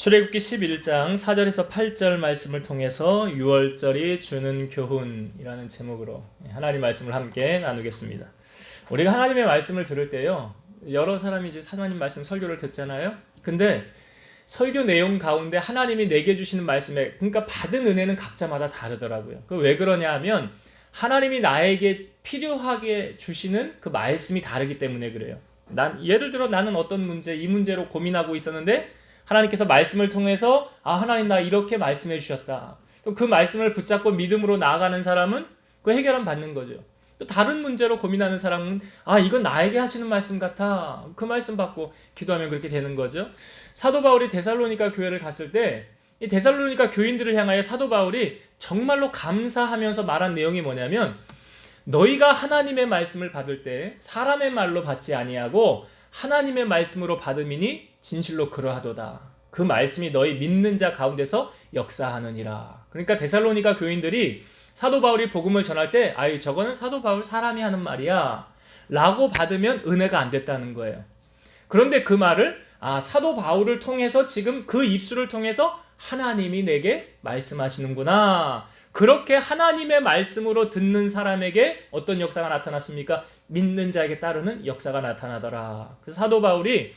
출애굽기 11장 4절에서 8절 말씀을 통해서 6월절이 주는 교훈이라는 제목으로 하나님 말씀을 함께 나누겠습니다. 우리가 하나님의 말씀을 들을 때요, 여러 사람이 이제 하나님 말씀 설교를 듣잖아요. 근데 설교 내용 가운데 하나님이 내게 주시는 말씀에, 그러니까 받은 은혜는 각자마다 다르더라고요. 그 왜 그러냐 하면 하나님이 나에게 필요하게 주시는 그 말씀이 다르기 때문에 그래요. 예를 들어 나는 어떤 문제, 이 문제로 고민하고 있었는데 하나님께서 말씀을 통해서 하나님 나 이렇게 말씀해 주셨다. 그 말씀을 붙잡고 믿음으로 나아가는 사람은 그 해결함 받는 거죠. 또 다른 문제로 고민하는 사람은 이건 나에게 하시는 말씀 같아. 그 말씀 받고 기도하면 그렇게 되는 거죠. 사도 바울이 데살로니가 교회를 갔을 때 이 데살로니가 교인들을 향하여 사도 바울이 정말로 감사하면서 말한 내용이 뭐냐면, 너희가 하나님의 말씀을 받을 때 사람의 말로 받지 아니하고 하나님의 말씀으로 받음이니 진실로 그러하도다. 그 말씀이 너희 믿는 자 가운데서 역사하느니라. 그러니까 데살로니가 교인들이 사도 바울이 복음을 전할 때 저거는 사도 바울 사람이 하는 말이야 라고 받으면 은혜가 안 됐다는 거예요. 그런데 그 말을 사도 바울을 통해서 지금 그 입술을 통해서 하나님이 내게 말씀하시는구나. 그렇게 하나님의 말씀으로 듣는 사람에게 어떤 역사가 나타났습니까? 믿는 자에게 따르는 역사가 나타나더라. 그래서 사도 바울이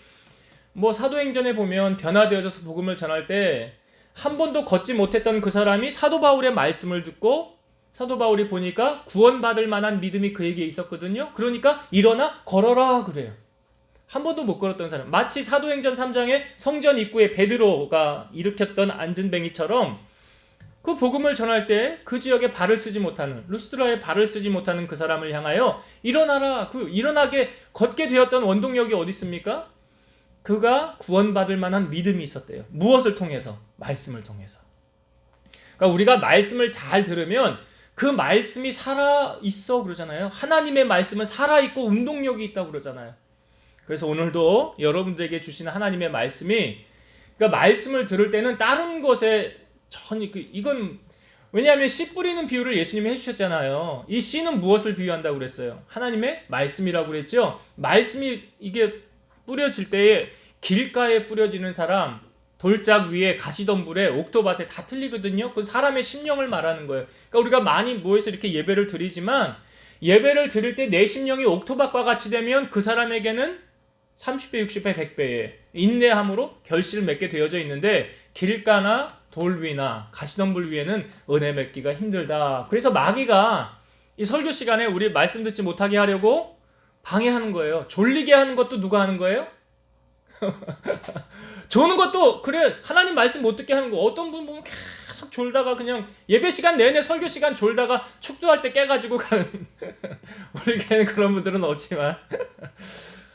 사도행전에 보면 변화되어져서 복음을 전할 때 한 번도 걷지 못했던 그 사람이 사도 바울의 말씀을 듣고 사도 바울이 보니까 구원받을 만한 믿음이 그에게 있었거든요. 그러니까 일어나 걸어라 그래요. 한 번도 못 걸었던 사람, 마치 사도행전 3장에 성전 입구에 베드로가 일으켰던 안전뱅이처럼 그 복음을 전할 때 그 지역에 발을 쓰지 못하는, 루스드라에 발을 쓰지 못하는 그 사람을 향하여 일어나라. 그 일어나게 걷게 되었던 원동력이 어디 있습니까? 그가 구원받을 만한 믿음이 있었대요. 무엇을 통해서? 말씀을 통해서. 그러니까 우리가 말씀을 잘 들으면 그 말씀이 살아있어 그러잖아요. 하나님의 말씀은 살아있고 운동력이 있다고 그러잖아요. 그래서 오늘도 여러분들에게 주시는 하나님의 말씀이, 그러니까 말씀을 들을 때는 다른 것에 이건 왜냐하면 씨 뿌리는 비유를 예수님이 해주셨잖아요. 이 씨는 무엇을 비유한다고 그랬어요? 하나님의 말씀이라고 그랬죠. 말씀이 이게 뿌려질 때에 길가에 뿌려지는 사람, 돌짝 위에 가시덤불에 옥토밭에 다 틀리거든요. 그 사람의 심령을 말하는 거예요. 그러니까 우리가 많이 모여서 이렇게 예배를 드리지만 예배를 드릴 때 내 심령이 옥토밭과 같이 되면 그 사람에게는 30배, 60배, 100배의 인내함으로 결실을 맺게 되어져 있는데 길가나 돌 위나 가시덤불 위에는 은혜 맺기가 힘들다. 그래서 마귀가 이 설교 시간에 우리 말씀 듣지 못하게 하려고 방해하는 거예요. 졸리게 하는 것도 누가 하는 거예요? 조는 것도 그래. 하나님 말씀 못 듣게 하는 거. 어떤 분 보면 계속 졸다가 그냥 예배 시간 내내 설교 시간 졸다가 축도할 때 깨가지고 가는 우리 교회는 그런 분들은 없지만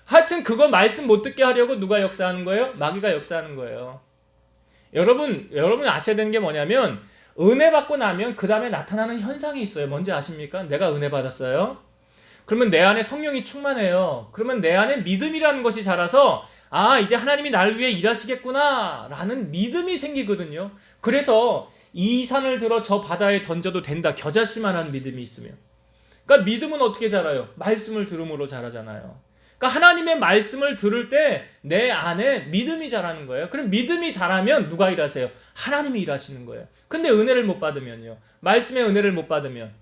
하여튼 그거 말씀 못 듣게 하려고 누가 역사하는 거예요? 마귀가 역사하는 거예요. 여러분이 아셔야 되는 게 뭐냐면, 은혜 받고 나면 그 다음에 나타나는 현상이 있어요. 뭔지 아십니까? 내가 은혜 받았어요. 그러면 내 안에 성령이 충만해요. 그러면 내 안에 믿음이라는 것이 자라서 이제 하나님이 나를 위해 일하시겠구나 라는 믿음이 생기거든요. 그래서 이 산을 들어 저 바다에 던져도 된다. 겨자씨만한 믿음이 있으면. 그러니까 믿음은 어떻게 자라요? 말씀을 들음으로 자라잖아요. 그러니까 하나님의 말씀을 들을 때 내 안에 믿음이 자라는 거예요. 그럼 믿음이 자라면 누가 일하세요? 하나님이 일하시는 거예요. 근데 은혜를 못 받으면요, 말씀의 은혜를 못 받으면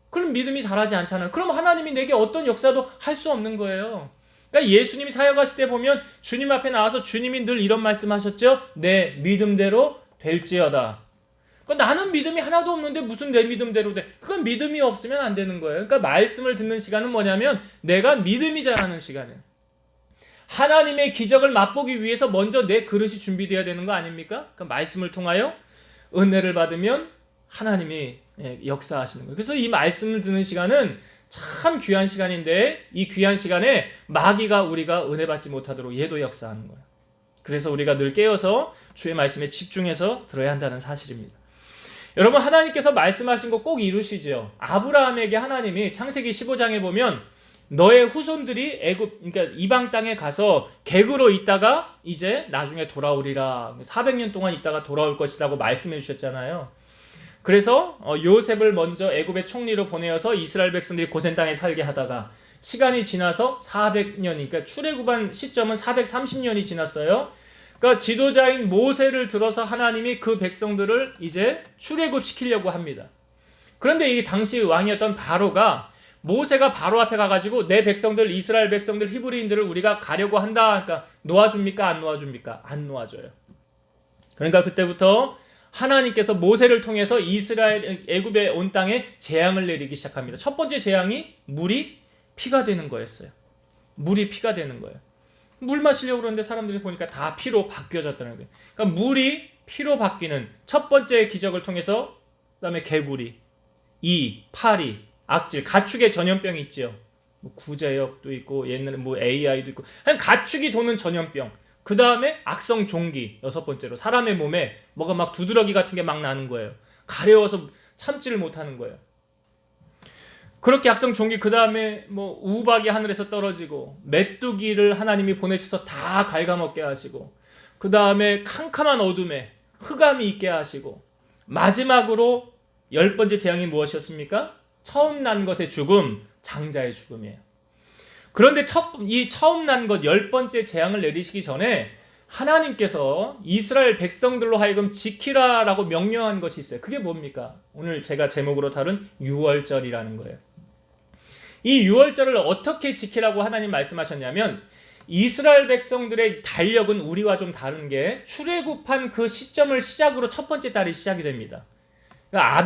그럼 믿음이 자라지 않잖아요. 그럼 하나님이 내게 어떤 역사도 할 수 없는 거예요. 그러니까 예수님이 사역하실 때 보면 주님 앞에 나와서 주님이 늘 이런 말씀하셨죠. 내 믿음대로 될지어다. 그러니까 나는 믿음이 하나도 없는데 무슨 내 믿음대로 돼? 그건 믿음이 없으면 안 되는 거예요. 그러니까 말씀을 듣는 시간은 뭐냐면 내가 믿음이 자라는 시간이에요. 하나님의 기적을 맛보기 위해서 먼저 내 그릇이 준비되어야 되는 거 아닙니까? 그러니까 말씀을 통하여 은혜를 받으면 하나님이 역사하시는 거예요. 그래서 이 말씀을 듣는 시간은 참 귀한 시간인데 이 귀한 시간에 마귀가 우리가 은혜 받지 못하도록 얘도 역사하는 거예요. 그래서 우리가 늘 깨어서 주의 말씀에 집중해서 들어야 한다는 사실입니다. 여러분, 하나님께서 말씀하신 거 꼭 이루시죠. 아브라함에게 하나님이 창세기 15장에 보면 너의 후손들이 그러니까 이방 땅에 가서 객으로 있다가 이제 나중에 돌아오리라. 400년 동안 있다가 돌아올 것이라고 말씀해 주셨잖아요. 그래서 요셉을 먼저 애굽의 총리로 보내어서 이스라엘 백성들이 고센 땅에 살게 하다가 시간이 지나서 400년이, 그러니까 출애굽한 시점은 430년이 지났어요. 그러니까 지도자인 모세를 들어서 하나님이 그 백성들을 이제 출애굽시키려고 합니다. 그런데 이 당시 왕이었던 바로가 모세가 바로 앞에 가가지고 내 백성들, 이스라엘 백성들, 히브리인들을 우리가 가려고 한다. 그러니까 놓아줍니까? 안 놓아줍니까? 안 놓아줘요. 그러니까 그때부터 하나님께서 모세를 통해서 이스라엘 애굽에 온 땅에 재앙을 내리기 시작합니다. 첫 번째 재앙이 물이 피가 되는 거였어요. 물이 피가 되는 거예요. 물 마시려고 그러는데 사람들이 보니까 다 피로 바뀌어졌다는 거예요. 그러니까 물이 피로 바뀌는 첫 번째 기적을 통해서 그다음에 개구리, 이, 파리, 악질, 가축의 전염병이 있죠. 뭐 구제역도 있고 옛날에 뭐 AI도 있고 한 가축이 도는 전염병. 그 다음에 악성 종기, 여섯 번째로 사람의 몸에 뭐가 막 두드러기 같은 게 막 나는 거예요. 가려워서 참지를 못하는 거예요. 그렇게 악성 종기, 그 다음에 뭐 우박이 하늘에서 떨어지고 메뚜기를 하나님이 보내셔서 다 갉아먹게 하시고 그 다음에 캄캄한 어둠에 흑암이 있게 하시고 마지막으로 10번째 재앙이 무엇이었습니까? 처음 난 것의 죽음, 장자의 죽음이에요. 그런데 이 처음 난 것 10번째 재앙을 내리시기 전에 하나님께서 이스라엘 백성들로 하여금 지키라라고 명령한 것이 있어요. 그게 뭡니까? 오늘 제가 제목으로 다룬 유월절이라는 거예요. 이 유월절을 어떻게 지키라고 하나님 말씀하셨냐면 이스라엘 백성들의 달력은 우리와 좀 다른 게 출애굽한 그 시점을 시작으로 첫 번째 달이 시작이 됩니다. 그러니까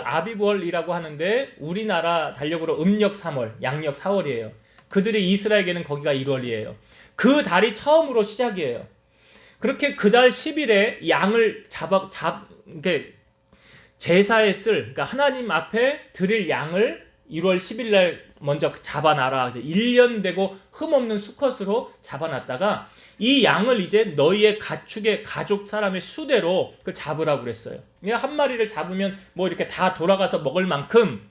아비월이라고 하는데 우리나라 달력으로 음력 3월, 양력 4월이에요. 그들이 이스라엘에게는 거기가 1월이에요. 그 달이 처음으로 시작이에요. 그렇게 그 달 10일에 양을 제사에 그러니까 하나님 앞에 드릴 양을 1월 10일 날 먼저 잡아놔라. 1년 되고 흠없는 수컷으로 잡아놨다가 이 양을 이제 너희의 가축의 가족 사람의 수대로 잡으라고 그랬어요. 한 마리를 잡으면 뭐 이렇게 다 돌아가서 먹을 만큼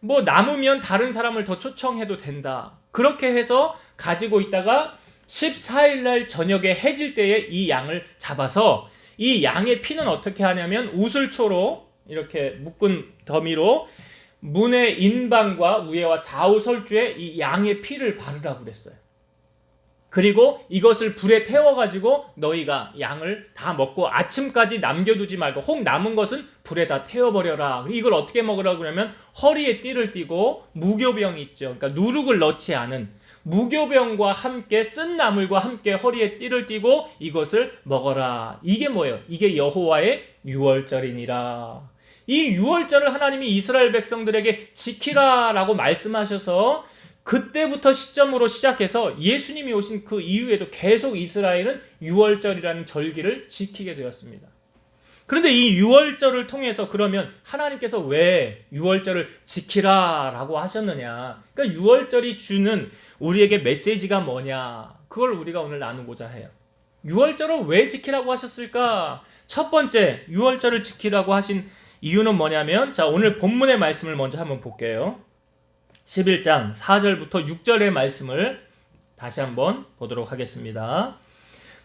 뭐 남으면 다른 사람을 더 초청해도 된다. 그렇게 해서 가지고 있다가 14일 날 저녁에 해질 때에 이 양을 잡아서 이 양의 피는 어떻게 하냐면 우슬초로 이렇게 묶은 더미로 문의 인방과 우회와 좌우 설주에 이 양의 피를 바르라고 그랬어요. 그리고 이것을 불에 태워가지고 너희가 양을 다 먹고 아침까지 남겨두지 말고 혹 남은 것은 불에 다 태워버려라. 이걸 어떻게 먹으라고 그러면 허리에 띠를 띠고 무교병이 있죠. 그러니까 누룩을 넣지 않은 무교병과 함께 쓴 나물과 함께 허리에 띠를 띠고 이것을 먹어라. 이게 뭐예요? 이게 여호와의 유월절이니라. 이 유월절을 하나님이 이스라엘 백성들에게 지키라라고 말씀하셔서 그때부터 시점으로 시작해서 예수님이 오신 그 이후에도 계속 이스라엘은 유월절이라는 절기를 지키게 되었습니다. 그런데 이 유월절을 통해서 그러면 하나님께서 왜 유월절을 지키라라고 하셨느냐? 그러니까 유월절이 주는 우리에게 메시지가 뭐냐? 그걸 우리가 오늘 나누고자 해요. 유월절을 왜 지키라고 하셨을까? 첫 번째, 유월절을 지키라고 하신 이유는 뭐냐면, 자, 오늘 본문의 말씀을 먼저 한번 볼게요. 11장 4절부터 6절의 말씀을 다시 한번 보도록 하겠습니다.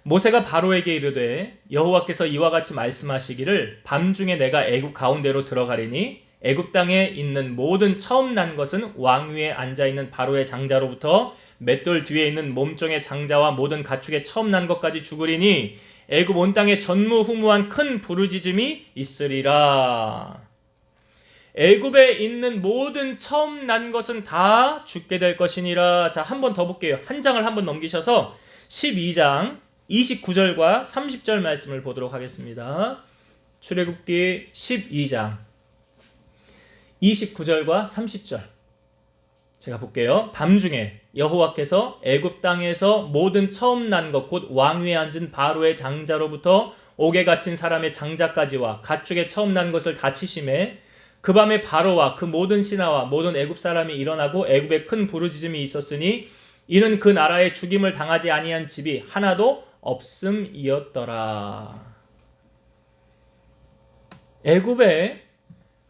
모세가 바로에게 이르되 여호와께서 이와 같이 말씀하시기를 밤중에 내가 애굽 가운데로 들어가리니 애굽 땅에 있는 모든 처음 난 것은 왕 위에 앉아있는 바로의 장자로부터 맷돌 뒤에 있는 몸종의 장자와 모든 가축의 처음 난 것까지 죽으리니 애굽 온 땅에 전무후무한 큰 부르짖음이 있으리라. 애굽에 있는 모든 처음 난 것은 다 죽게 될 것이니라. 자, 한 번 더 볼게요. 한 장을 한번 넘기셔서 12장 29절과 30절 말씀을 보도록 하겠습니다. 출애굽기 12장 29절과 30절 제가 볼게요. 밤중에 여호와께서 애굽 땅에서 모든 처음 난 것 곧 왕 위에 앉은 바로의 장자로부터 옥에 갇힌 사람의 장자까지와 가축의 처음 난 것을 다 치심에 그 밤에 바로와 그 모든 신하와 모든 애굽 사람이 일어나고 애굽에 큰 부르짖음이 있었으니 이는 그 나라에 죽임을 당하지 아니한 집이 하나도 없음이었더라. 애굽에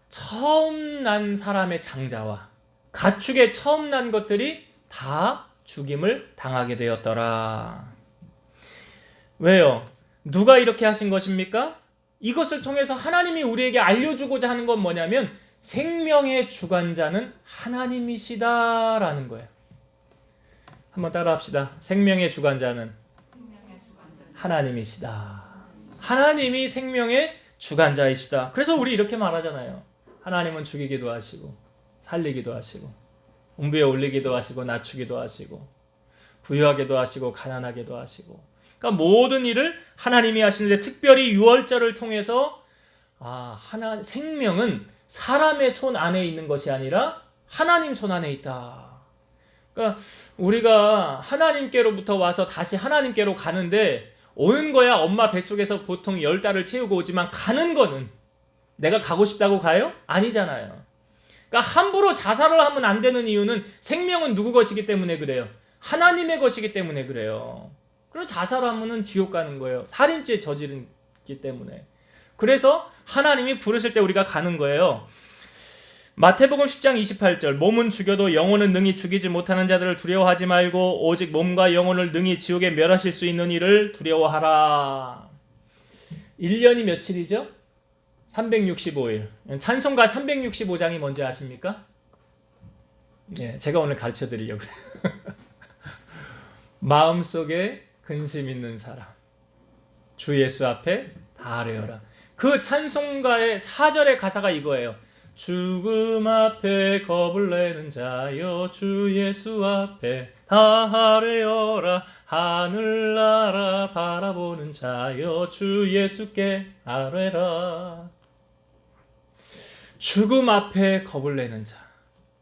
처음 난 사람의 장자와 가축의 처음 난 것들이 다 죽임을 당하게 되었더라. 왜요? 누가 이렇게 하신 것입니까? 이것을 통해서 하나님이 우리에게 알려주고자 하는 건 뭐냐면 생명의 주관자는 하나님이시다라는 거예요. 한번 따라 합시다. 생명의 주관자는 하나님이시다. 하나님이 생명의 주관자이시다. 그래서 우리 이렇게 말하잖아요. 하나님은 죽이기도 하시고 살리기도 하시고 음부에 올리기도 하시고 낮추기도 하시고 부유하게도 하시고 가난하게도 하시고, 그러니까 모든 일을 하나님이 하시는데 특별히 유월절을 통해서 생명은 사람의 손 안에 있는 것이 아니라 하나님 손 안에 있다. 그러니까 우리가 하나님께로부터 와서 다시 하나님께로 가는데, 오는 거야 엄마 뱃속에서 보통 10달을 채우고 오지만 가는 거는 내가 가고 싶다고 가요? 아니잖아요. 그러니까 함부로 자살을 하면 안 되는 이유는 생명은 누구 것이기 때문에 그래요. 하나님의 것이기 때문에 그래요. 그래서 자살하면 지옥 가는 거예요. 살인죄 저지르기 때문에. 그래서 하나님이 부르실 때 우리가 가는 거예요. 마태복음 10장 28절, 몸은 죽여도 영혼은 능히 죽이지 못하는 자들을 두려워하지 말고 오직 몸과 영혼을 능히 지옥에 멸하실 수 있는 이를 두려워하라. 1년이 며칠이죠? 365일. 찬송가 365장이 뭔지 아십니까? 예, 제가 오늘 가르쳐 드리려고요. 마음속에 근심 있는 사람, 주 예수 앞에 다 아뢰어라. 그 찬송가의 4절의 가사가 이거예요. 죽음 앞에 겁을 내는 자여 주 예수 앞에 다 아뢰어라. 하늘나라 바라보는 자여 주 예수께 아뢰라. 죽음 앞에 겁을 내는 자.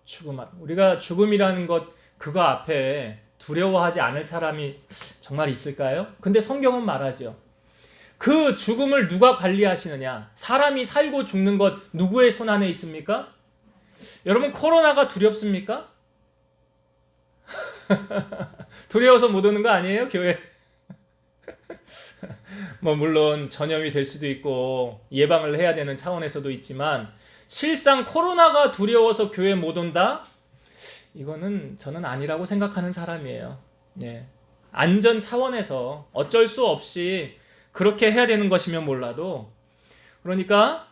죽음 앞. 우리가 죽음이라는 것, 그거 앞에 두려워하지 않을 사람이 정말 있을까요? 근데 성경은 말하죠. 그 죽음을 누가 관리하시느냐? 사람이 살고 죽는 것 누구의 손 안에 있습니까? 여러분, 코로나가 두렵습니까? 두려워서 못 오는 거 아니에요? 교회. 물론 전염이 될 수도 있고 예방을 해야 되는 차원에서도 있지만, 실상 코로나가 두려워서 교회 못 온다? 이거는 저는 아니라고 생각하는 사람이에요. 네. 안전 차원에서 어쩔 수 없이 그렇게 해야 되는 것이면 몰라도, 그러니까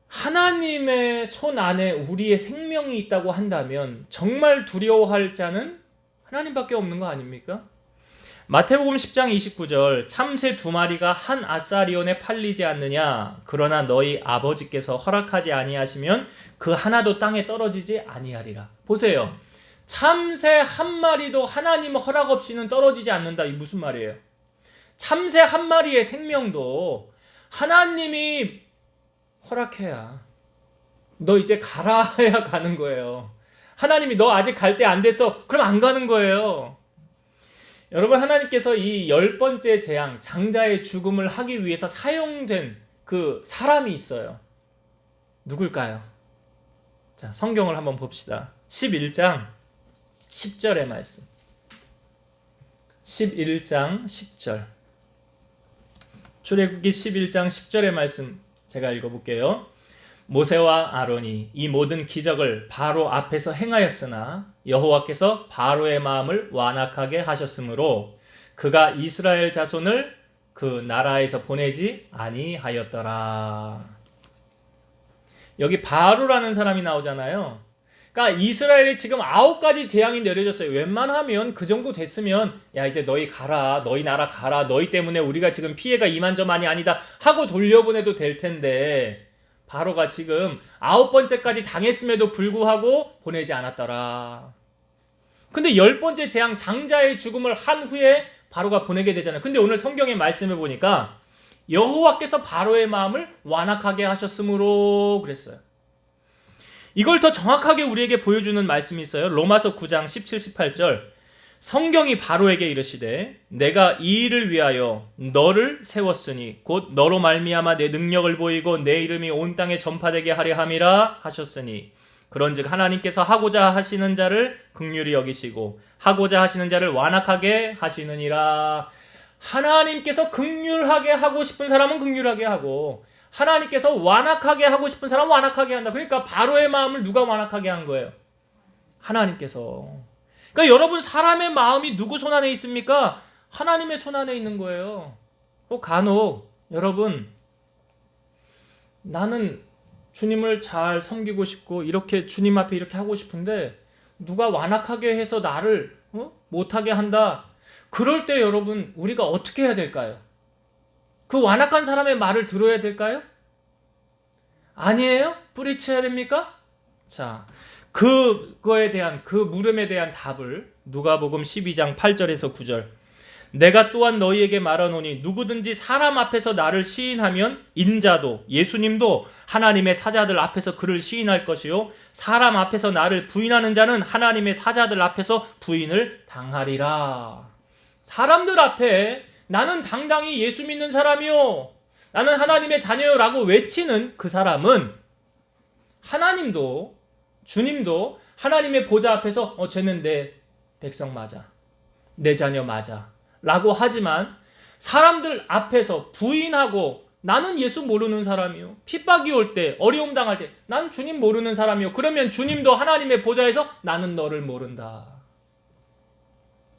하나님의 손 안에 우리의 생명이 있다고 한다면 정말 두려워할 자는 하나님밖에 없는 거 아닙니까? 마태복음 10장 29절, 참새 2마리가 한 아사리온에 팔리지 않느냐? 그러나 너희 아버지께서 허락하지 아니하시면 그 하나도 땅에 떨어지지 아니하리라. 보세요. 참새 한 마리도 하나님 허락 없이는 떨어지지 않는다. 이 무슨 말이에요? 참새 한 마리의 생명도 하나님이 허락해야, 너 이제 가라 해야 가는 거예요. 하나님이 너 아직 갈 때 안 됐어, 그럼 안 가는 거예요. 여러분, 하나님께서 이 10번째 재앙, 장자의 죽음을 하기 위해서 사용된 그 사람이 있어요. 누굴까요? 자, 성경을 한번 봅시다. 11장 10절의 말씀. 11장 10절. 출애굽기 11장 10절의 말씀 제가 읽어볼게요. 모세와 아론이 이 모든 기적을 바로 앞에서 행하였으나 여호와께서 바로의 마음을 완악하게 하셨으므로 그가 이스라엘 자손을 그 나라에서 보내지 아니하였더라. 여기 바로라는 사람이 나오잖아요. 그러니까 이스라엘에 지금 9가지 재앙이 내려졌어요. 웬만하면 그 정도 됐으면 야, 이제 너희 가라, 너희 나라 가라, 너희 때문에 우리가 지금 피해가 이만저만이 아니다 하고 돌려보내도 될 텐데, 바로가 지금 9번째까지 당했음에도 불구하고 보내지 않았더라. 근데 10번째 재앙, 장자의 죽음을 한 후에 바로가 보내게 되잖아요. 근데 오늘 성경의 말씀을 보니까 여호와께서 바로의 마음을 완악하게 하셨으므로 그랬어요. 이걸 더 정확하게 우리에게 보여주는 말씀이 있어요. 로마서 9장 17, 18절. 성경이 바로에게 이르시되 내가 이 일을 위하여 너를 세웠으니 곧 너로 말미암아 내 능력을 보이고 내 이름이 온 땅에 전파되게 하려 함이라 하셨으니, 그런즉 하나님께서 하고자 하시는 자를 긍휼히 여기시고 하고자 하시는 자를 완악하게 하시느니라. 하나님께서 긍휼하게 하고 싶은 사람은 긍휼하게 하고, 하나님께서 완악하게 하고 싶은 사람은 완악하게 한다. 그러니까 바로의 마음을 누가 완악하게 한 거예요? 하나님께서. 그러니까 여러분, 사람의 마음이 누구 손 안에 있습니까? 하나님의 손 안에 있는 거예요. 간혹 여러분, 나는 주님을 잘 섬기고 싶고 이렇게 주님 앞에 이렇게 하고 싶은데 누가 완악하게 해서 나를 못하게 한다. 그럴 때 여러분 우리가 어떻게 해야 될까요? 그 완악한 사람의 말을 들어야 될까요? 아니에요? 뿌리쳐야 됩니까? 자, 그거에 대한 그 물음에 대한 답을 누가복음 12장 8절에서 9절. 내가 또한 너희에게 말하노니 누구든지 사람 앞에서 나를 시인하면 인자도 예수님도 하나님의 사자들 앞에서 그를 시인할 것이요 사람 앞에서 나를 부인하는 자는 하나님의 사자들 앞에서 부인을 당하리라. 사람들 앞에 나는 당당히 예수 믿는 사람이요 나는 하나님의 자녀요라고 외치는 그 사람은 하나님도 주님도 하나님의 보좌 앞에서 쟤는 내 백성 맞아 내 자녀 맞아 라고 하지만 사람들 앞에서 부인하고 나는 예수 모르는 사람이요 핍박이 올 때 어려움 당할 때 난 주님 모르는 사람이요 그러면 주님도 하나님의 보좌에서 나는 너를 모른다.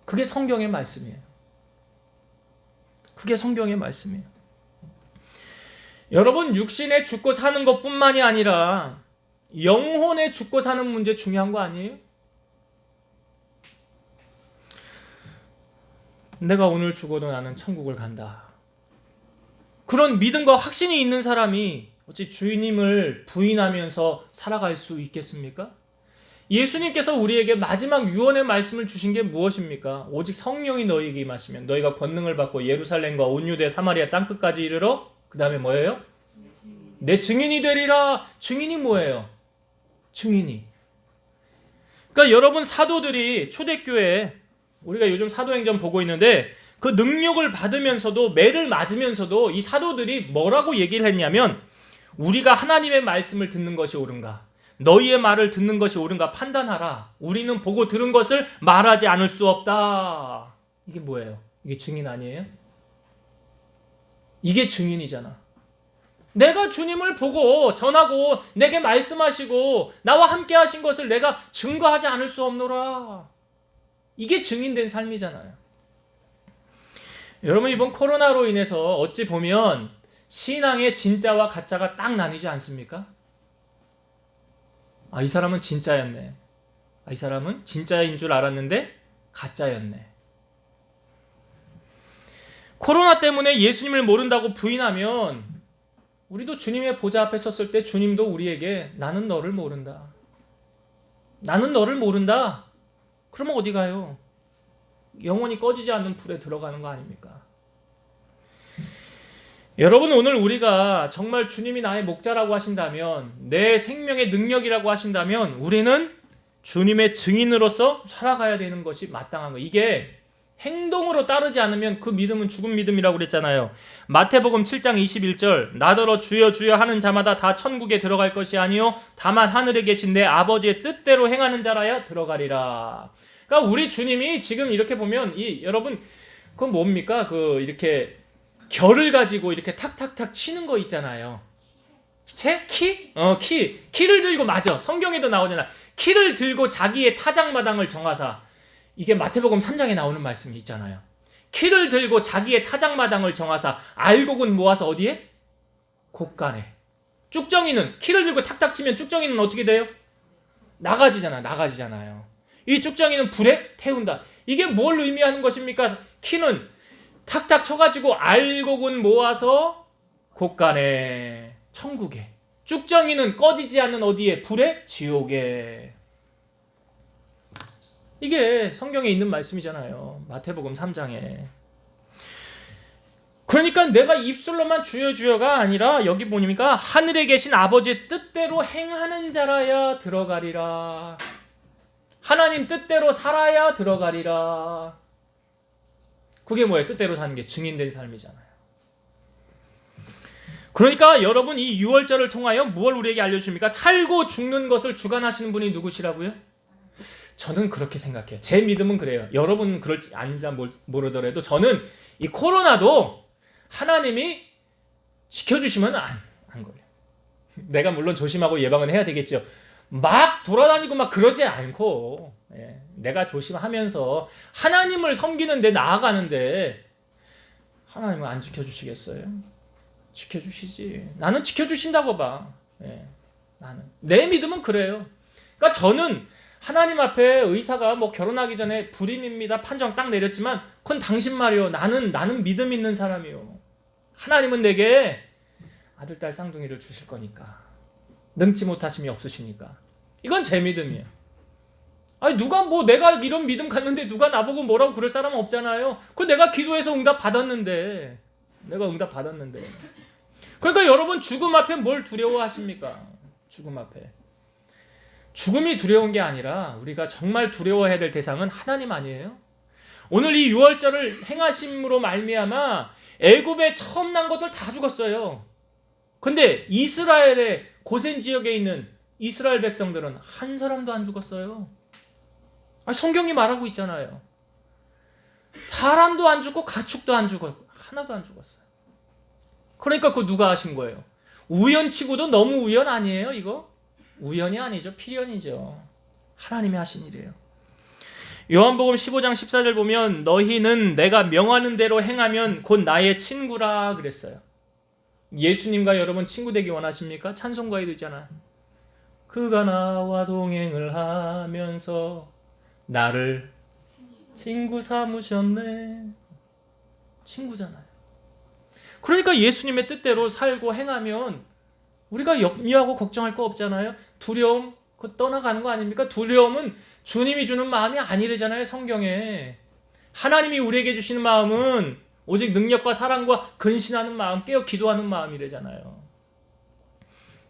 그게 성경의 말씀이에요. 그게 성경의 말씀이에요. 여러분 육신에 죽고 사는 것뿐만이 아니라 영혼에 죽고 사는 문제 중요한 거 아니에요? 내가 오늘 죽어도 나는 천국을 간다. 그런 믿음과 확신이 있는 사람이 어찌 주님을 부인하면서 살아갈 수 있겠습니까? 예수님께서 우리에게 마지막 유언의 말씀을 주신 게 무엇입니까? 오직 성령이 너희에게 임하시면 너희가 권능을 받고 예루살렘과 온 유대 사마리아 땅끝까지 이르러 그 다음에 뭐예요? 내 증인이 되리라. 증인이 뭐예요? 증인이. 그러니까 여러분 사도들이 초대교회 우리가 요즘 사도행전 보고 있는데 그 능력을 받으면서도 매를 맞으면서도 이 사도들이 뭐라고 얘기를 했냐면 우리가 하나님의 말씀을 듣는 것이 옳은가 너희의 말을 듣는 것이 옳은가 판단하라. 우리는 보고 들은 것을 말하지 않을 수 없다. 이게 뭐예요? 이게 증인 아니에요? 이게 증인이잖아. 내가 주님을 보고 전하고 내게 말씀하시고 나와 함께 하신 것을 내가 증거하지 않을 수 없노라. 이게 증인된 삶이잖아요. 여러분 이번 코로나로 인해서 어찌 보면 신앙의 진짜와 가짜가 딱 나뉘지 않습니까? 이 사람은 진짜였네. 이 사람은 진짜인 줄 알았는데 가짜였네. 코로나 때문에 예수님을 모른다고 부인하면 우리도 주님의 보좌 앞에 섰을 때 주님도 우리에게 나는 너를 모른다. 나는 너를 모른다. 그러면 어디 가요? 영원히 꺼지지 않는 불에 들어가는 거 아닙니까? 여러분 오늘 우리가 정말 주님이 나의 목자라고 하신다면 내 생명의 능력이라고 하신다면 우리는 주님의 증인으로서 살아가야 되는 것이 마땅한 거예요. 이게 행동으로 따르지 않으면 그 믿음은 죽은 믿음이라고 그랬잖아요. 마태복음 7장 21절 나더러 주여 주여 하는 자마다 다 천국에 들어갈 것이 아니요 다만 하늘에 계신 내 아버지의 뜻대로 행하는 자라야 들어가리라. 그러니까 우리 주님이 지금 이렇게 보면 여러분 그건 뭡니까? 이렇게 결을 가지고 이렇게 탁탁탁 치는 거 있잖아요. 키? 키를 들고 맞아. 성경에도 나오잖아. 키를 들고 자기의 타작마당을 정하사. 이게 마태복음 3장에 나오는 말씀이 있잖아요. 키를 들고 자기의 타작마당을 정하사 알곡은 모아서 어디에? 곳간에. 쭉정이는 키를 들고 탁탁 치면 쭉정이는 어떻게 돼요? 나가지잖아요. 이 쭉정이는 불에 태운다. 이게 뭘 의미하는 것입니까? 키는 탁탁 쳐가지고 알곡은 모아서 곳간에 천국에. 쭉정이는 꺼지지 않는 어디에? 불에? 지옥에. 이게 성경에 있는 말씀이잖아요. 마태복음 3장에. 그러니까 내가 입술로만 주여 주여가 아니라 여기 보니까 하늘에 계신 아버지의 뜻대로 행하는 자라야 들어가리라. 하나님 뜻대로 살아야 들어가리라. 그게 뭐예요? 뜻대로 사는 게 증인된 삶이잖아요. 그러니까 여러분 이 유월절을 통하여 무엇을 우리에게 알려주십니까? 살고 죽는 것을 주관하시는 분이 누구시라고요? 저는 그렇게 생각해요. 제 믿음은 그래요. 여러분은 그럴지 아닌지 모르더라도 저는 이 코로나도 하나님이 지켜주시면 안 걸려요. 내가 물론 조심하고 예방은 해야 되겠죠. 막 돌아다니고 막 그러지 않고 내가 조심하면서 하나님을 섬기는데 나아가는데 하나님은 안 지켜주시겠어요? 지켜주시지. 나는 지켜주신다고 봐. 나는 내 믿음은 그래요. 그러니까 저는 하나님 앞에 의사가 뭐 결혼하기 전에 불임입니다 판정 딱 내렸지만 그건 당신 말이요. 나는 믿음 있는 사람이요. 하나님은 내게 아들 딸 쌍둥이를 주실 거니까. 능치 못하심이 없으시니까. 이건 제 믿음이에요. 아니 누가 뭐 내가 이런 믿음 갖는데 누가 나보고 뭐라고 그럴 사람은 없잖아요. 그 내가 기도해서 응답 받았는데. 그러니까 여러분 죽음 앞에 뭘 두려워하십니까? 죽음 앞에. 죽음이 두려운 게 아니라 우리가 정말 두려워해야 될 대상은 하나님 아니에요? 오늘 이 유월절을 행하심으로 말미암아 애굽에 처음 난 것들 다 죽었어요. 근데 이스라엘의 고센 지역에 있는 이스라엘 백성들은 한 사람도 안 죽었어요. 성경이 말하고 있잖아요. 사람도 안 죽고 가축도 안 죽었고 하나도 안 죽었어요. 그러니까 그거 누가 하신 거예요? 우연치고도 너무 우연 아니에요 이거? 우연이 아니죠. 필연이죠. 하나님이 하신 일이에요. 요한복음 15장 14절 보면 너희는 내가 명하는 대로 행하면 곧 나의 친구라 그랬어요. 예수님과 여러분 친구 되기 원하십니까? 찬송가에도 있잖아요. 그가 나와 동행을 하면서 나를 친구 삼으셨네. 친구잖아요. 그러니까 예수님의 뜻대로 살고 행하면 우리가 염려하고 걱정할 거 없잖아요. 두려움 그거 떠나가는 거 아닙니까? 두려움은 주님이 주는 마음이 아니래잖아요. 성경에. 하나님이 우리에게 주시는 마음은 오직 능력과 사랑과 근신하는 마음, 깨어 기도하는 마음이래잖아요.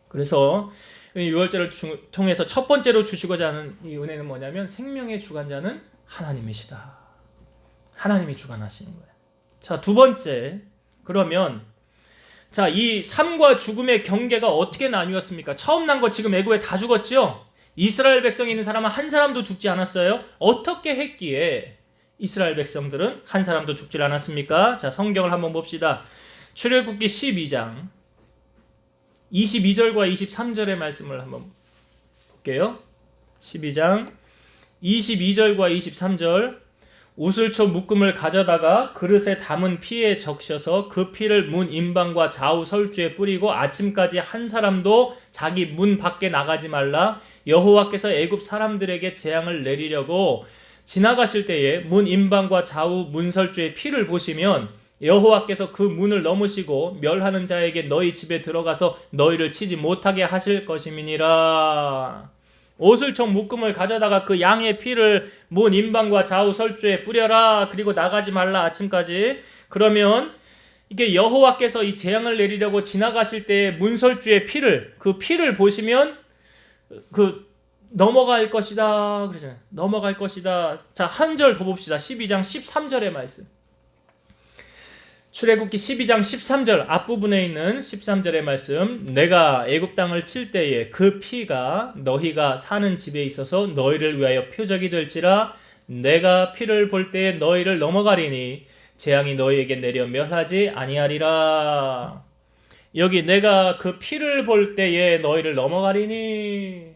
그래서 유월절을 통해서 첫 번째로 주시고자 하는 이 은혜는 뭐냐면 생명의 주관자는 하나님이시다. 하나님이 주관하시는 거예요. 자, 두 번째. 그러면 자, 이 삶과 죽음의 경계가 어떻게 나뉘었습니까? 처음 난 거 지금 애굽에 다 죽었죠? 이스라엘 백성이 있는 사람은 한 사람도 죽지 않았어요? 어떻게 했기에 이스라엘 백성들은 한 사람도 죽질 않았습니까? 자, 성경을 한번 봅시다. 출애굽기 12장 22절과 23절의 말씀을 한번 볼게요. 12장 22절과 23절 우슬초 묶음을 가져다가 그릇에 담은 피에 적셔서 그 피를 문 임방과 좌우 설주에 뿌리고 아침까지 한 사람도 자기 문 밖에 나가지 말라. 여호와께서 애굽 사람들에게 재앙을 내리려고 지나가실 때에 문 임방과 좌우 문 설주의 피를 보시면 여호와께서 그 문을 넘으시고 멸하는 자에게 너희 집에 들어가서 너희를 치지 못하게 하실 것임이니라. 오슬총 묶음을 가져다가 그 양의 피를 문 임방과 좌우 설주에 뿌려라. 그리고 나가지 말라 아침까지. 그러면 이게 여호와께서 이 재앙을 내리려고 지나가실 때 문설주의 피를 그 피를 보시면 그 넘어갈 것이다 그러잖아요. 넘어갈 것이다. 자, 한 절 더 봅시다. 12장 13절의 말씀. 출애굽기 12장 13절 앞부분에 있는 13절의 말씀. 내가 애굽 땅을 칠 때에 그 피가 너희가 사는 집에 있어서 너희를 위하여 표적이 될지라. 내가 피를 볼 때에 너희를 넘어가리니 재앙이 너희에게 내려 멸하지 아니하리라. 여기 내가 그 피를 볼 때에 너희를 넘어가리니.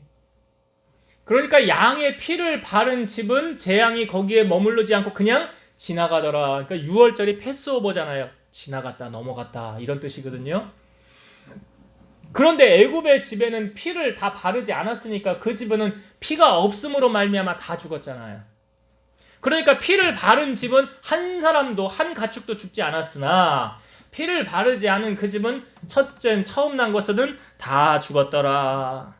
그러니까 양의 피를 바른 집은 재앙이 거기에 머무르지 않고 그냥 지나가더라. 그러니까 6월절이 패스오버잖아요. 지나갔다 넘어갔다 이런 뜻이거든요. 그런데 애굽의 집에는 피를 다 바르지 않았으니까 그 집은 피가 없음으로 말미암아 다 죽었잖아요. 그러니까 피를 바른 집은 한 사람도 한 가축도 죽지 않았으나 피를 바르지 않은 그 집은 첫째 처음 난 것은 다 죽었더라.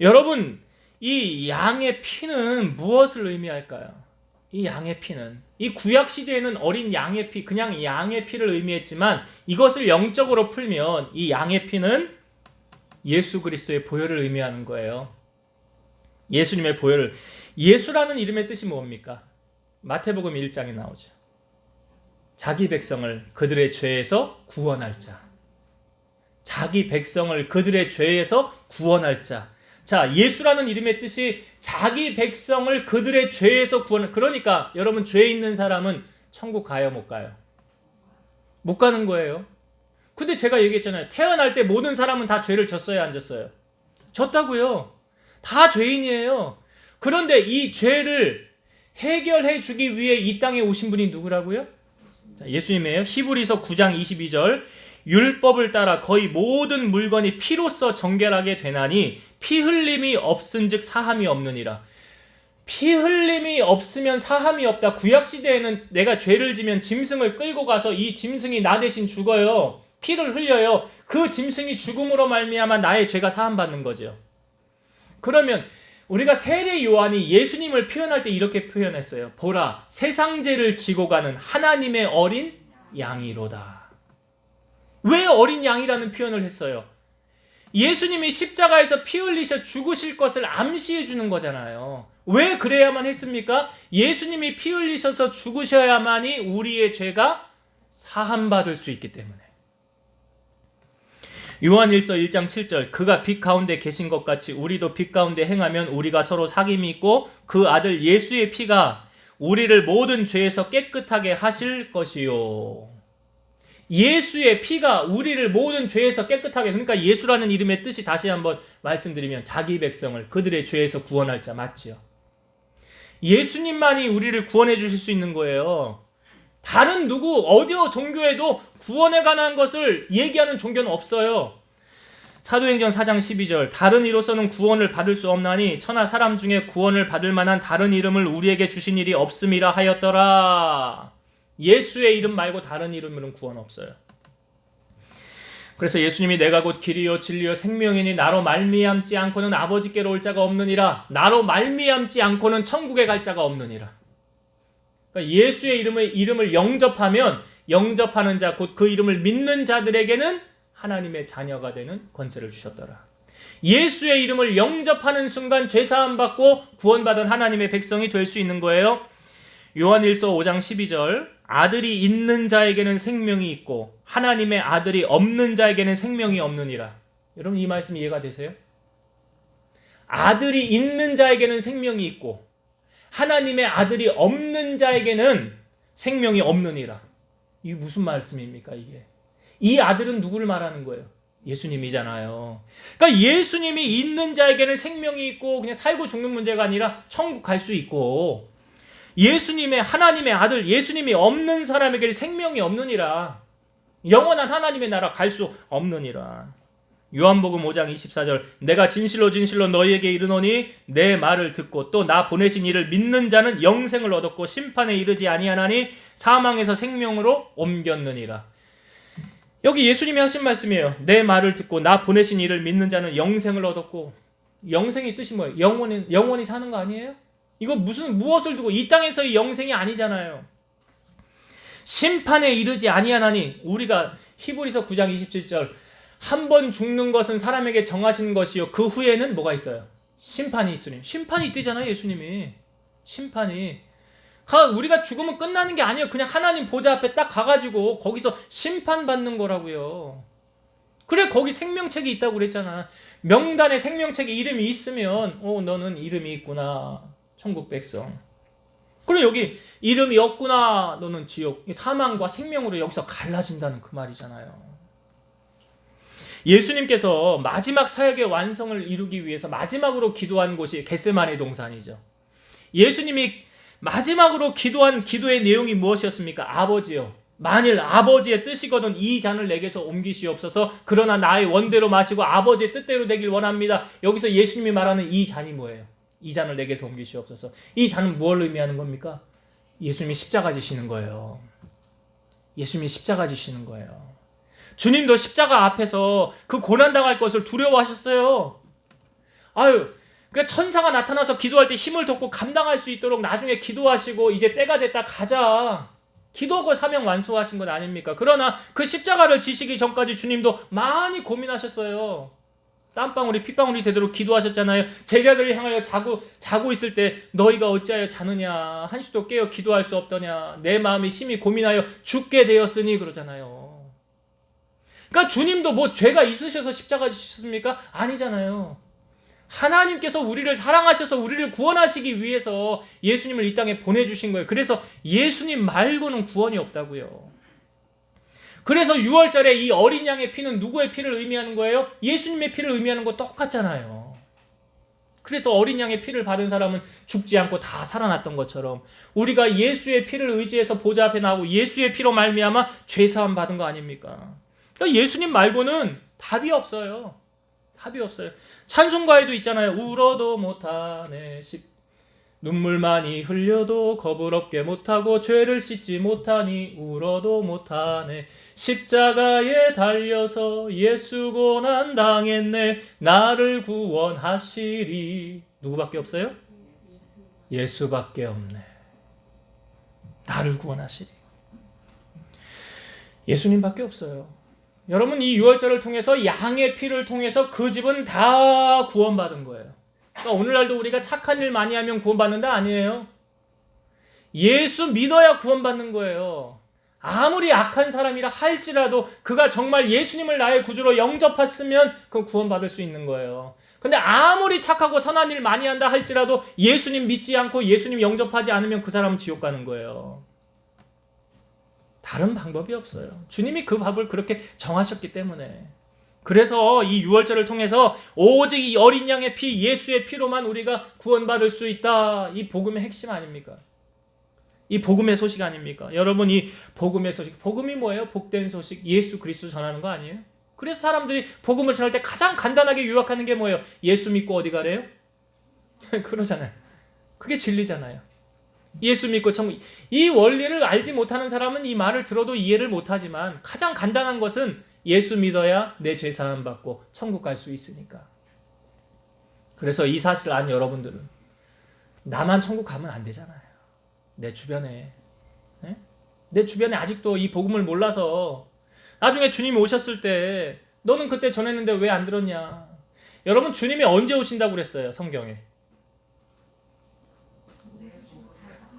여러분, 이 양의 피는 무엇을 의미할까요? 이 양의 피는 이 구약 시대에는 어린 양의 피, 그냥 양의 피를 의미했지만 이것을 영적으로 풀면 이 양의 피는 예수 그리스도의 보혈을 의미하는 거예요. 예수님의 보혈을. 예수라는 이름의 뜻이 뭡니까? 마태복음 1장에 나오죠. 자기 백성을 그들의 죄에서 구원할 자. 자기 백성을 그들의 죄에서 구원할 자. 자, 예수라는 이름의 뜻이 자기 백성을 그들의 죄에서 구원할. 그러니까 여러분, 죄 있는 사람은 천국 가요, 못 가요? 못 가는 거예요. 근데 제가 얘기했잖아요. 태어날 때 모든 사람은 다 죄를 졌어요, 안 졌어요? 졌다고요. 다 죄인이에요. 그런데 이 죄를 해결해 주기 위해 이 땅에 오신 분이 누구라고요? 자, 예수님이에요. 히브리서 9장 22절. 율법을 따라 거의 모든 물건이 피로써 정결하게 되나니 피 흘림이 없은즉 사함이 없느니라. 피 흘림이 없으면 사함이 없다. 구약시대에는 내가 죄를 지면 짐승을 끌고 가서 이 짐승이 나 대신 죽어요. 피를 흘려요. 그 짐승이 죽음으로 말미암아 나의 죄가 사함받는 거죠. 그러면 우리가 세례 요한이 예수님을 표현할 때 이렇게 표현했어요. 보라, 세상 죄를 지고 가는 하나님의 어린 양이로다. 왜 어린 양이라는 표현을 했어요? 예수님이 십자가에서 피 흘리셔 죽으실 것을 암시해 주는 거잖아요. 왜 그래야만 했습니까? 예수님이 피 흘리셔서 죽으셔야만이 우리의 죄가 사함받을 수 있기 때문에. 요한일서 1장 7절 그가 빛 가운데 계신 것 같이 우리도 빛 가운데 행하면 우리가 서로 사귐이 있고 그 아들 예수의 피가 우리를 모든 죄에서 깨끗하게 하실 것이요. 예수의 피가 우리를 모든 죄에서 깨끗하게, 그러니까 예수라는 이름의 뜻이 다시 한번 말씀드리면 자기 백성을 그들의 죄에서 구원할 자 맞지요. 예수님만이 우리를 구원해 주실 수 있는 거예요. 다른 누구 어디 종교에도 구원에 관한 것을 얘기하는 종교는 없어요. 사도행전 4장 12절 다른 이로서는 구원을 받을 수 없나니 천하 사람 중에 구원을 받을 만한 다른 이름을 우리에게 주신 일이 없음이라 하였더라. 예수의 이름 말고 다른 이름으로는 구원 없어요. 그래서 예수님이 내가 곧 길이요 진리요 생명이니 나로 말미암지 않고는 아버지께로 올 자가 없느니라. 나로 말미암지 않고는 천국에 갈 자가 없느니라. 그러니까 예수의 이름을 영접하면 영접하는 자 곧 그 이름을 믿는 자들에게는 하나님의 자녀가 되는 권세를 주셨더라. 예수의 이름을 영접하는 순간 죄사함 받고 구원받은 하나님의 백성이 될 수 있는 거예요. 요한일서 5장 12절 아들이 있는 자에게는 생명이 있고 하나님의 아들이 없는 자에게는 생명이 없느니라. 여러분 이 말씀 이해가 되세요? 아들이 있는 자에게는 생명이 있고 하나님의 아들이 없는 자에게는 생명이 없느니라. 이게 무슨 말씀입니까 이게? 이 아들은 누구를 말하는 거예요? 예수님이잖아요. 그러니까 예수님이 있는 자에게는 생명이 있고 그냥 살고 죽는 문제가 아니라 천국 갈 수 있고 예수님의 하나님의 아들 예수님이 없는 사람에게는 생명이 없느니라. 영원한 하나님의 나라 갈 수 없느니라. 요한복음 5장 24절 내가 진실로 진실로 너희에게 이르노니 내 말을 듣고 또 나 보내신 이를 믿는 자는 영생을 얻었고 심판에 이르지 아니하나니 사망에서 생명으로 옮겼느니라. 여기 예수님이 하신 말씀이에요. 내 말을 듣고 나 보내신 이를 믿는 자는 영생을 얻었고 영생의 뜻이 뭐예요? 영원히 사는 거 아니에요? 이거 무엇을 두고 이 땅에서의 영생이 아니잖아요. 심판에 이르지 아니하나니 우리가 히브리서 9장 27절 한 번 죽는 것은 사람에게 정하신 것이요 그 후에는 뭐가 있어요? 심판이 있으니. 심판이 있대잖아요 예수님이. 심판이 우리가 죽으면 끝나는 게 아니에요. 그냥 하나님 보좌 앞에 딱 가가지고 거기서 심판받는 거라고요. 그래 거기 생명책이 있다고 그랬잖아. 명단에 생명책에 이름이 있으면 너는 이름이 있구나 천국 백성. 그래 여기 이름이 없구나 너는 지옥. 사망과 생명으로 여기서 갈라진다는 그 말이잖아요. 예수님께서 마지막 사역의 완성을 이루기 위해서 마지막으로 기도한 곳이 겟세마네 동산이죠. 예수님이 마지막으로 기도한 기도의 내용이 무엇이었습니까? 아버지요 만일 아버지의 뜻이거든 이 잔을 내게서 옮기시옵소서. 그러나 나의 원대로 마시고 아버지의 뜻대로 되길 원합니다. 여기서 예수님이 말하는 이 잔이 뭐예요? 이 잔을 내게서 옮기시옵소서. 이 잔은 뭘 의미하는 겁니까? 예수님이 십자가 지시는 거예요. 예수님이 십자가 지시는 거예요. 주님도 십자가 앞에서 그 고난당할 것을 두려워하셨어요. 그러니까 천사가 나타나서 기도할 때 힘을 돋고 감당할 수 있도록 나중에 기도하시고 이제 때가 됐다 가자. 기도하고 사명 완수하신 것 아닙니까? 그러나 그 십자가를 지시기 전까지 주님도 많이 고민하셨어요. 땀방울이 핏방울이 되도록 기도하셨잖아요. 제자들을 향하여 자고 있을 때 너희가 어찌하여 자느냐 한시도 깨어 기도할 수 없더냐 내 마음이 심히 고민하여 죽게 되었으니 그러잖아요. 그러니까 주님도 뭐 죄가 있으셔서 십자가 지셨습니까? 아니잖아요. 하나님께서 우리를 사랑하셔서 우리를 구원하시기 위해서 예수님을 이 땅에 보내주신 거예요. 그래서 예수님 말고는 구원이 없다고요. 그래서 6월절에 이 어린 양의 피는 누구의 피를 의미하는 거예요? 예수님의 피를 의미하는 거 똑같잖아요. 그래서 어린 양의 피를 받은 사람은 죽지 않고 다 살아났던 것처럼 우리가 예수의 피를 의지해서 보좌 앞에 나오고 예수의 피로 말미암아 죄사함 받은 거 아닙니까? 그러니까 예수님 말고는 답이 없어요. 답이 없어요. 찬송가에도 있잖아요. 울어도 못하네 눈물 많이 흘려도 겁을 없게 못하고 죄를 씻지 못하니 울어도 못하네. 십자가에 달려서 예수 고난 당했네. 나를 구원하시리. 누구밖에 없어요? 예수밖에 없네. 나를 구원하시리. 예수님밖에 없어요. 여러분, 이 유월절을 통해서 양의 피를 통해서 그 집은 다 구원받은 거예요. 그러니까 오늘날도 우리가 착한 일 많이 하면 구원받는다 아니에요. 예수 믿어야 구원받는 거예요. 아무리 악한 사람이라 할지라도 그가 정말 예수님을 나의 구주로 영접했으면 그 구원받을 수 있는 거예요. 근데 아무리 착하고 선한 일 많이 한다 할지라도 예수님 믿지 않고 예수님 영접하지 않으면 그 사람은 지옥 가는 거예요. 다른 방법이 없어요. 주님이 그 법을 그렇게 정하셨기 때문에. 그래서 이 유월절을 통해서 오직 이 어린 양의 피, 예수의 피로만 우리가 구원받을 수 있다. 이 복음의 핵심 아닙니까? 이 복음의 소식 아닙니까? 여러분, 이 복음의 소식, 복음이 뭐예요? 복된 소식, 예수 그리스도 전하는 거 아니에요? 그래서 사람들이 복음을 전할 때 가장 간단하게 유학하는 게 뭐예요? 예수 믿고 어디 가래요? 그러잖아요. 그게 진리잖아요. 예수 믿고 천국. 이 원리를 알지 못하는 사람은 이 말을 들어도 이해를 못하지만 가장 간단한 것은 예수 믿어야 내 죄 사함 받고 천국 갈 수 있으니까. 그래서 이 사실 아는 여러분들은 나만 천국 가면 안 되잖아요. 내 주변에 아직도 이 복음을 몰라서 나중에 주님이 오셨을 때 너는 그때 전했는데 왜 안 들었냐. 여러분, 주님이 언제 오신다고 그랬어요? 성경에.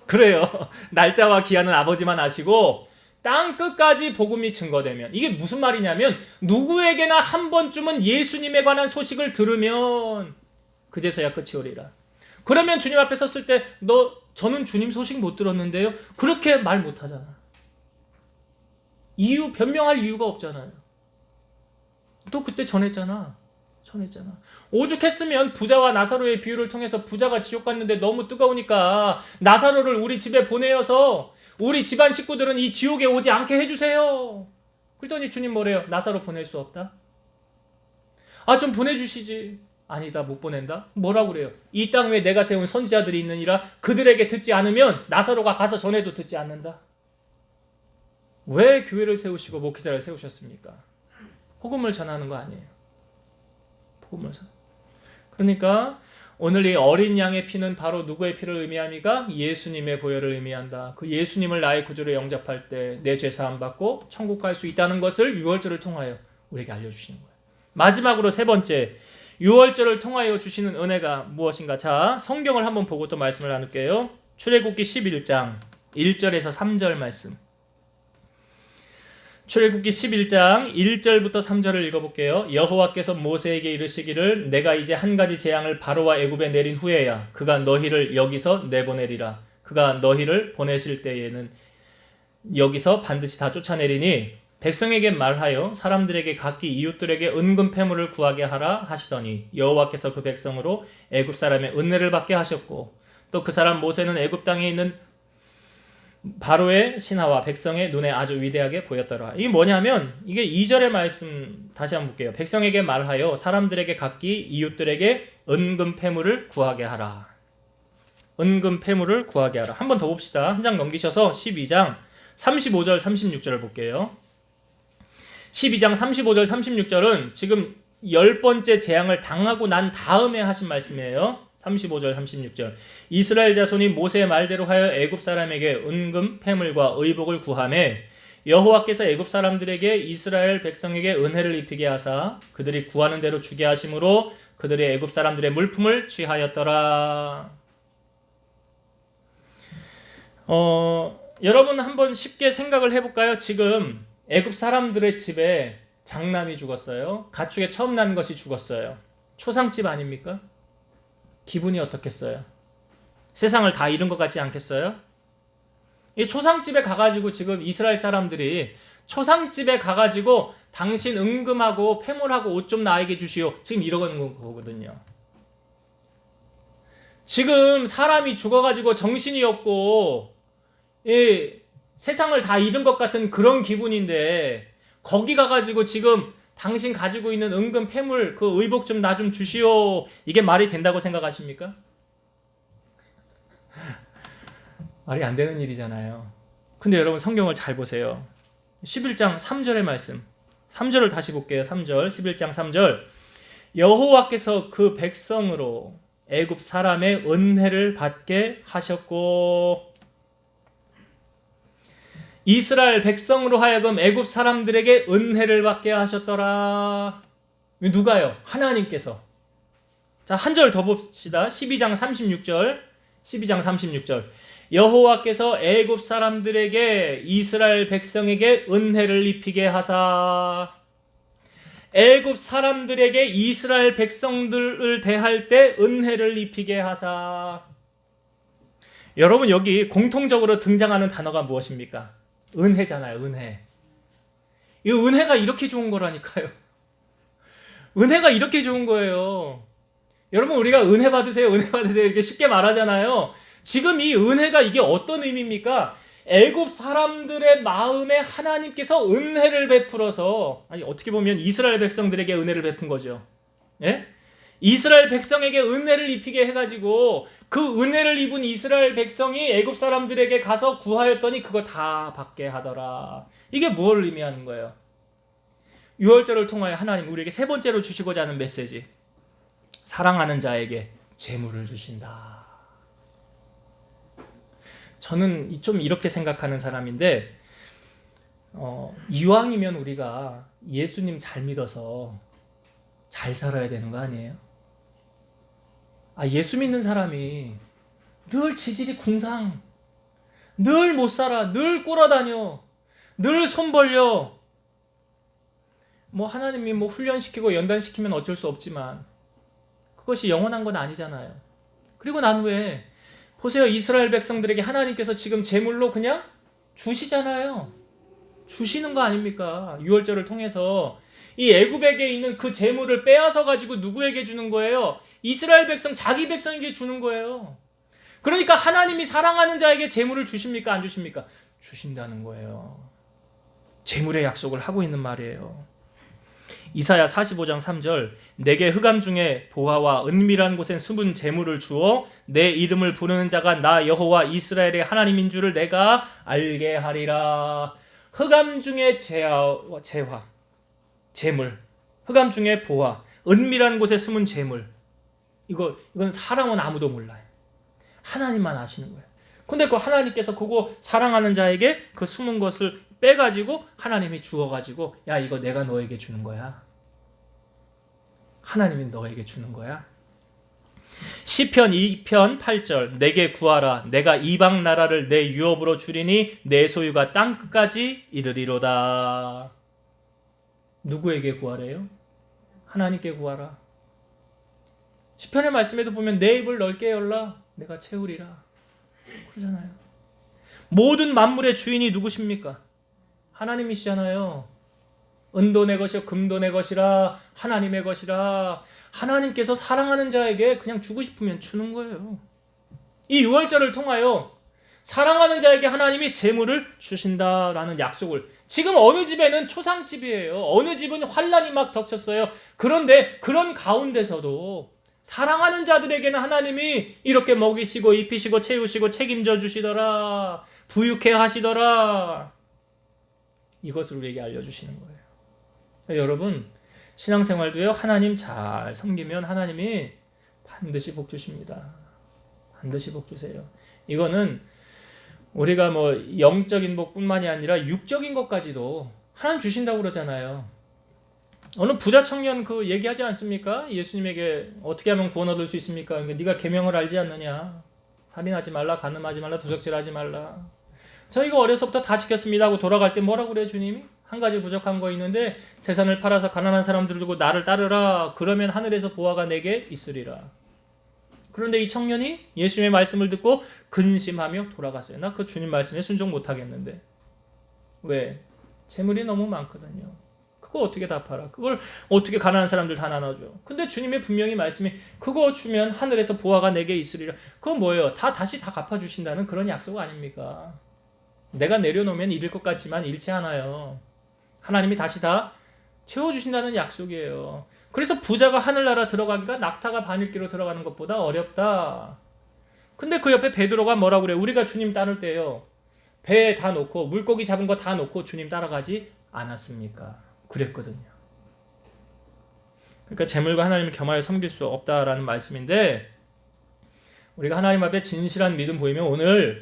그래요. 날짜와 기한은 아버지만 아시고 땅 끝까지 복음이 증거되면, 이게 무슨 말이냐면 누구에게나 한 번쯤은 예수님에 관한 소식을 들으면 그제서야 끝이 오리라. 그러면 주님 앞에 섰을 때 저는 주님 소식 못 들었는데요, 그렇게 말 못하잖아. 변명할 이유가 없잖아요. 또 그때 전했잖아. 오죽했으면 부자와 나사로의 비유를 통해서 부자가 지옥 갔는데 너무 뜨거우니까 나사로를 우리 집에 보내어서 우리 집안 식구들은 이 지옥에 오지 않게 해주세요. 그랬더니 주님 뭐래요? 나사로 보낼 수 없다? 좀 보내주시지. 아니다, 못 보낸다? 뭐라고 그래요? 이 땅 위에 내가 세운 선지자들이 있느니라 그들에게 듣지 않으면 나사로가 가서 전해도 듣지 않는다. 왜 교회를 세우시고 목회자를 세우셨습니까? 복음을 전하는 거 아니에요. 그러니까 오늘 이 어린 양의 피는 바로 누구의 피를 의미합니까? 예수님의 보혈을 의미한다. 그 예수님을 나의 구주로 영접할 때 내 죄 사함 받고 천국 갈 수 있다는 것을 유월절을 통하여 우리에게 알려주시는 거예요. 마지막으로 세 번째, 유월절을 통하여 주시는 은혜가 무엇인가? 자, 성경을 한번 보고 또 말씀을 나눌게요. 출애굽기 11장 1절에서 3절 말씀. 출애굽기 11장 1절부터 3절을 읽어볼게요. 여호와께서 모세에게 이르시기를 내가 이제 한 가지 재앙을 바로와 애굽에 내린 후에야 그가 너희를 여기서 내보내리라. 그가 너희를 보내실 때에는 여기서 반드시 다 쫓아내리니 백성에게 말하여 사람들에게 각기 이웃들에게 은금 패물을 구하게 하라 하시더니 여호와께서 그 백성으로 애굽 사람의 은혜를 받게 하셨고 또 그 사람 모세는 애굽 땅에 있는 바로의 신하와 백성의 눈에 아주 위대하게 보였더라. 이게 뭐냐면 이게 2절의 말씀 다시 한번 볼게요. 백성에게 말하여 사람들에게 각기 이웃들에게 은금 패물을 구하게 하라. 은금 패물을 구하게 하라. 한 번 더 봅시다. 한 장 넘기셔서 12장 35절 36절을 볼게요. 12장 35절 36절은 지금 10번째 재앙을 당하고 난 다음에 하신 말씀이에요. 35절 36절 이스라엘 자손이 모세의 말대로 하여 애굽 사람에게 은금 패물과 의복을 구하매 여호와께서 애굽 사람들에게 이스라엘 백성에게 은혜를 입히게 하사 그들이 구하는 대로 주게 하심으로 그들이 애굽 사람들의 물품을 취하였더라. 여러분 한번 쉽게 생각을 해볼까요? 지금 애굽 사람들의 집에 장남이 죽었어요. 가축에 처음 난 것이 죽었어요. 초상집 아닙니까? 기분이 어떻겠어요? 세상을 다 잃은 것 같지 않겠어요? 이 초상집에 가가지고 지금 이스라엘 사람들이 초상집에 가가지고 당신 은금하고 패물하고 옷 좀 나에게 주시오. 지금 이러는 거거든요. 지금 사람이 죽어가지고 정신이 없고 세상을 다 잃은 것 같은 그런 기분인데 거기 가가지고 지금 당신 가지고 있는 은금 패물 그 의복 좀 나 좀 주시오. 이게 말이 된다고 생각하십니까? 말이 안 되는 일이잖아요. 근데 여러분 성경을 잘 보세요. 11장 3절의 말씀. 3절을 다시 볼게요. 3절. 11장 3절. 여호와께서 그 백성으로 애굽 사람의 은혜를 받게 하셨고 이스라엘 백성으로 하여금 애굽 사람들에게 은혜를 받게 하셨더라. 누가요? 하나님께서. 자, 한 절 더 봅시다. 12장 36절. 12장 36절. 여호와께서 애굽 사람들에게 이스라엘 백성에게 은혜를 입히게 하사. 애굽 사람들에게 이스라엘 백성들을 대할 때 은혜를 입히게 하사. 여러분 여기 공통적으로 등장하는 단어가 무엇입니까? 은혜잖아요. 은혜. 이 은혜가 이렇게 좋은 거라니까요. 은혜가 이렇게 좋은 거예요. 여러분 우리가 은혜 받으세요. 은혜 받으세요. 이렇게 쉽게 말하잖아요. 지금 이 은혜가 이게 어떤 의미입니까? 애굽 사람들의 마음에 하나님께서 은혜를 베풀어서, 아니 어떻게 보면 이스라엘 백성들에게 은혜를 베푼 거죠. 예? 이스라엘 백성에게 은혜를 입히게 해가지고 그 은혜를 입은 이스라엘 백성이 애굽 사람들에게 가서 구하였더니 그거 다 받게 하더라. 이게 뭘 의미하는 거예요? 유월절을 통하여 하나님 우리에게 세 번째로 주시고자 하는 메시지. 사랑하는 자에게 재물을 주신다. 저는 좀 이렇게 생각하는 사람인데 이왕이면 우리가 예수님 잘 믿어서 잘 살아야 되는 거 아니에요? 예수 믿는 사람이 늘 지질이 궁상, 늘 못 살아, 늘 꿇어다녀, 늘 손 벌려. 하나님이 훈련시키고 연단시키면 어쩔 수 없지만 그것이 영원한 건 아니잖아요. 그리고 난 후에 보세요. 이스라엘 백성들에게 하나님께서 지금 제물로 그냥 주시잖아요. 주시는 거 아닙니까? 유월절을 통해서 이 애굽에게 있는 그 제물을 빼앗아 가지고 누구에게 주는 거예요? 이스라엘 백성, 자기 백성에게 주는 거예요. 그러니까 하나님이 사랑하는 자에게 제물을 주십니까? 안 주십니까? 주신다는 거예요. 제물의 약속을 하고 있는 말이에요. 이사야 45장 3절. 내게 흑암 중에 보화와 은밀한 곳엔 숨은 재물을 주어 내 이름을 부르는 자가 나 여호와 이스라엘의 하나님인 줄을 내가 알게 하리라. 흑암 중에 재화, 재물, 흑암 중에 보화, 은밀한 곳에 숨은 재물. 이건 사람은 아무도 몰라요. 하나님만 아시는 거예요. 근데 그 하나님께서 그거 사랑하는 자에게 그 숨은 것을 빼가지고 하나님이 주어가지고 야 이거 내가 너에게 주는 거야. 하나님이 너에게 주는 거야. 시편 2편 8절. 내게 구하라. 내가 이방 나라를 내 유업으로 주리니 내 소유가 땅 끝까지 이르리로다. 누구에게 구하래요? 하나님께 구하라. 시편의 말씀에도 보면 내 입을 넓게 열라. 내가 채우리라. 그러잖아요. 모든 만물의 주인이 누구십니까? 하나님이시잖아요. 은도 내 것이요 금도 내 것이라. 하나님의 것이라. 하나님께서 사랑하는 자에게 그냥 주고 싶으면 주는 거예요. 이 유월절을 통하여 사랑하는 자에게 하나님이 재물을 주신다라는 약속을. 지금 어느 집에는 초상집이에요. 어느 집은 환란이 막 덮쳤어요. 그런데 그런 가운데서도 사랑하는 자들에게는 하나님이 이렇게 먹이시고 입히시고 채우시고 책임져 주시더라. 부유케 하시더라. 이것을 우리에게 알려주시는 거예요. 여러분 신앙생활도요. 하나님 잘 섬기면 하나님이 반드시 복 주십니다. 반드시 복 주세요. 이거는 우리가 영적인 복뿐만이 아니라 육적인 것까지도 하나님 주신다고 그러잖아요. 어느 부자 청년 그 얘기하지 않습니까? 예수님에게 어떻게 하면 구원 얻을 수 있습니까? 그러니까 네가 계명을 알지 않느냐? 살인하지 말라, 간음하지 말라, 도적질하지 말라. 저 이거 어려서부터 다 지켰습니다 하고 돌아갈 때 뭐라고 그래요 주님이? 한 가지 부족한 거 있는데 재산을 팔아서 가난한 사람들을 두고 나를 따르라. 그러면 하늘에서 보화가 내게 있으리라. 그런데 이 청년이 예수님의 말씀을 듣고 근심하며 돌아갔어요. 나 그 주님 말씀에 순종 못하겠는데. 왜? 재물이 너무 많거든요. 그거 어떻게 다 팔아? 그걸 어떻게 가난한 사람들 다 나눠줘? 근데 주님의 분명히 말씀이 그거 주면 하늘에서 보화가 내게 있으리라. 그거 뭐예요? 다시 다 갚아주신다는 그런 약속 아닙니까? 내가 내려놓으면 잃을 것 같지만 잃지 않아요. 하나님이 다시 다 채워주신다는 약속이에요. 그래서 부자가 하늘나라 들어가기가 낙타가 바늘기로 들어가는 것보다 어렵다. 근데 그 옆에 베드로가 뭐라고 그래요? 우리가 주님 따를 때요, 배에 다 놓고 물고기 잡은 거 다 놓고 주님 따라가지 않았습니까? 그랬거든요. 그러니까 재물과 하나님을 겸하여 섬길 수 없다라는 말씀인데, 우리가 하나님 앞에 진실한 믿음 보이면 오늘